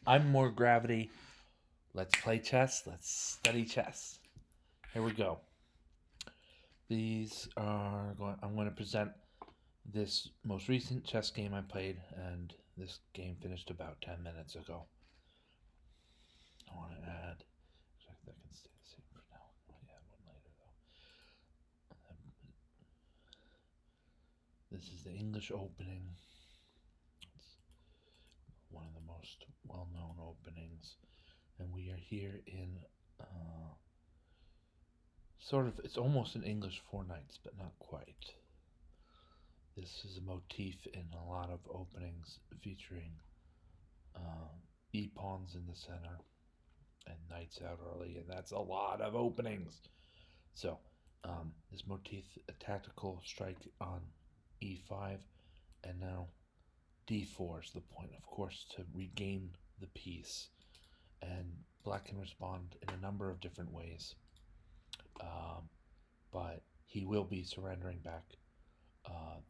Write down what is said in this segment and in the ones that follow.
I'm more gravity. Let's play chess. Let's study chess. Here we go. These are going. I'm going to present this most recent chess game I played, and this game finished about 10 minutes ago. I want to add. Check that can stay the same for now. I'll add one later though. This is the English opening. It's one of the most well-known openings, and we are here in sort of. It's almost an English four knights, but not quite. This is a motif in a lot of openings featuring uh, e pawns in the center and knights out early, and that's a lot of openings. So, this motif, a tactical strike on e5, and now d4 is the point, of course, to regain the piece. And black can respond in a number of different ways, um, but he will be surrendering back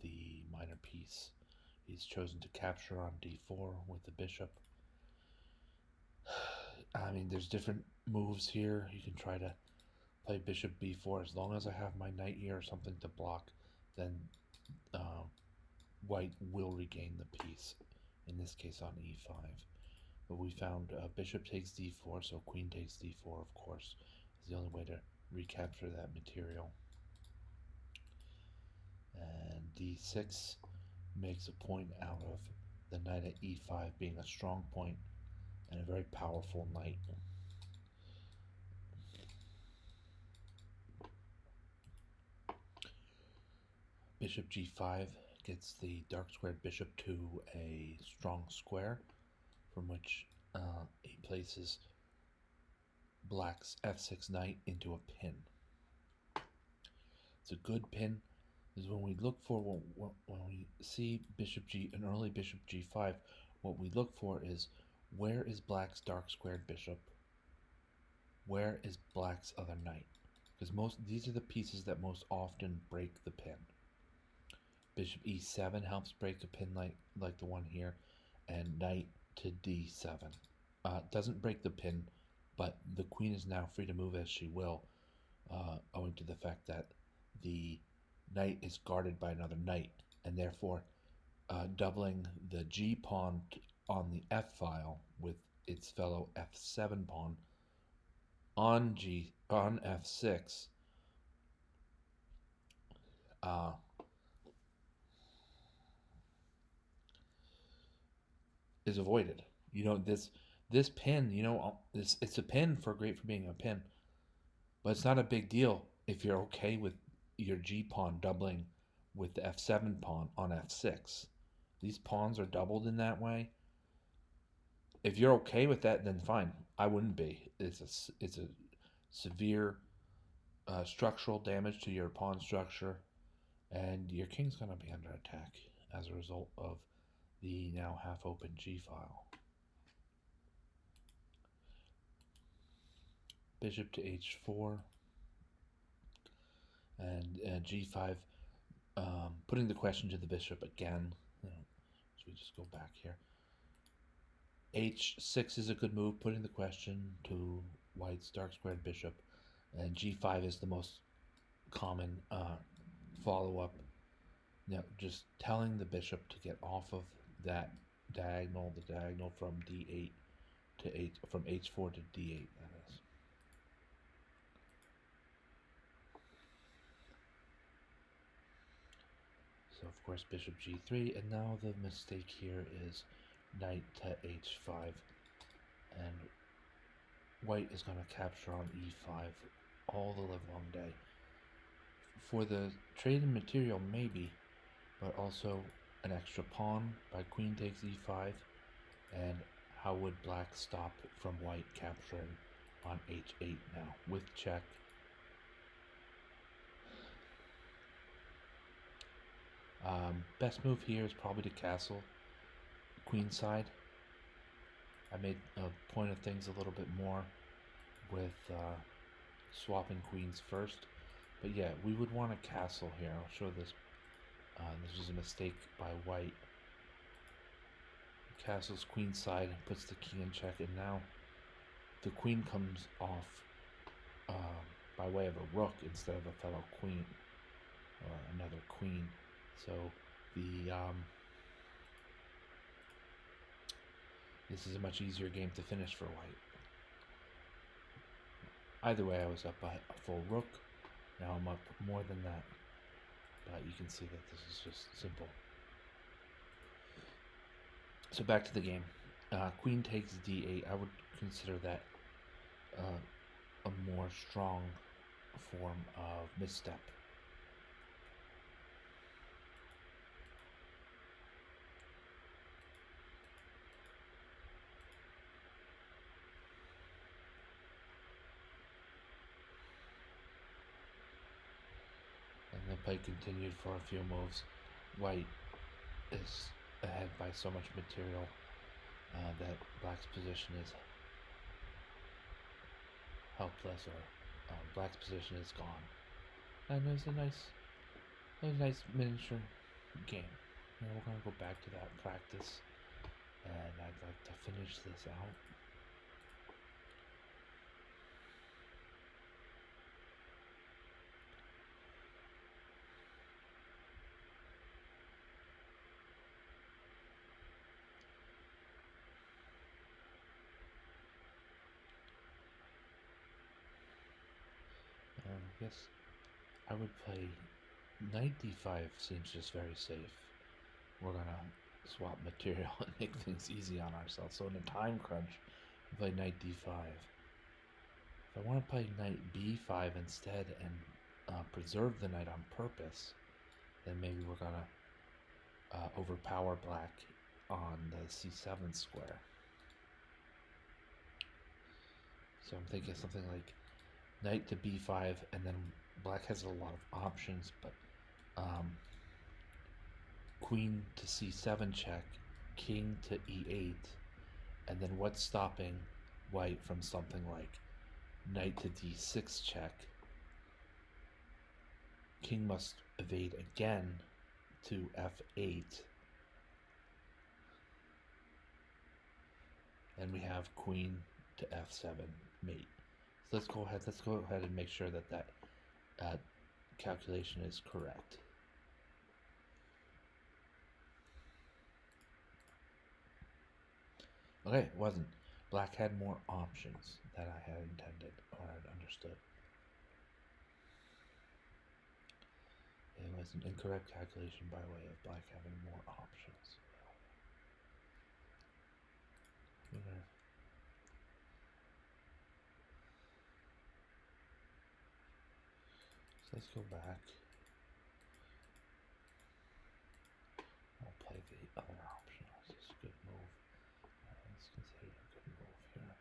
the minor piece. He's chosen to capture on d4 with the bishop. I mean, there's different moves here. You can try to play bishop b4. As long as I have my knight here or something to block, then uh, white will regain the piece, in this case on e5. But we found bishop takes d4, so queen takes d4, of course, is the only way to recapture that material. And d6 makes a point out of the knight at e5 being a strong point and a very powerful knight. Bishop g5 gets the dark squared bishop to a strong square, from which he places black's f6 knight into a pin. It's a good pin. Is when we look for when we see an early bishop g5, what we look for is where is black's dark squared bishop, where is black's other knight, because these are the pieces that most often break the pin. Bishop e7 helps break a pin like the one here, and knight to d7 doesn't break the pin, but the queen is now free to move as she will, owing to the fact that the knight is guarded by another knight, and therefore doubling the g pawn on the f file with its fellow f7 pawn on f6 uh, is avoided. This pin, it's a pin for great for being a pin, but it's not a big deal if you're okay with your g pawn doubling with the f7 pawn on f6. These pawns are doubled in that way. If you're okay with that, then fine. I wouldn't be. It's a severe structural damage to your pawn structure, and your king's going to be under attack as a result of the now half-open g file. Bishop to h4 and g5, putting the question to the bishop again. So we just go back here. h6 is a good move, putting the question to white's dark squared bishop, and g5 is the most common follow-up. Just telling the bishop to get off of that diagonal, the diagonal from d8 to from h4 to d8. That is. So of course bishop g3, and now the mistake here is knight to h5, and white is going to capture on e5 all the livelong day. For the trade in material, maybe, but also an extra pawn by queen takes e5, and how would black stop from white capturing on h8 now with check? Best move here is probably to castle queenside. I made a point of things a little bit more with swapping queens first. But yeah, we would want a castle here. I'll show this. This was a mistake by white. castles queenside and puts the king in check, and now the queen comes off by way of a rook instead of a fellow queen or another queen. So the this is a much easier game to finish for white. Either way, I was up by a full rook. Now I'm up more than that. But you can see that this is just simple. So back to the game. Queen takes d8. I would consider that a more strong form of misstep. And the play continued for a few moves. White is ahead by so much material that black's position is helpless, or black's position is gone. And there's a nice miniature game. We're gonna go back to that practice, and I'd like to finish this out. I guess I would play knight d5. Seems just very safe. We're gonna swap material and make things easy on ourselves. So in a time crunch, we play knight d5. If I want to play knight b5 instead and preserve the knight on purpose, then maybe we're gonna overpower black on the c7 square. So I'm thinking something like knight to b5, and then black has a lot of options, but queen to c7 check, king to e8, and then what's stopping white from something like knight to d6 check? King must evade again to f8, and we have queen to f7 mate. So let's go ahead and make sure that calculation is correct. Okay, it wasn't. Black had more options than I had intended or had understood. It was an incorrect calculation by way of black having more options. So let's go back. I'll play the other option. This is a good move. Let's consider a good move here.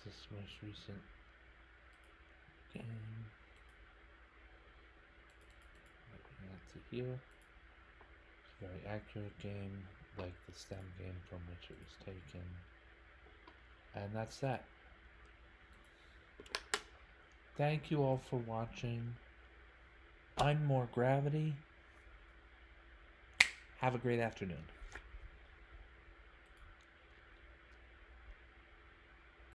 This most recent game. To here. It's a very accurate game, like the STEM game from which it was taken. And that's that. Thank you all for watching. I'm More Gravity. Have a great afternoon.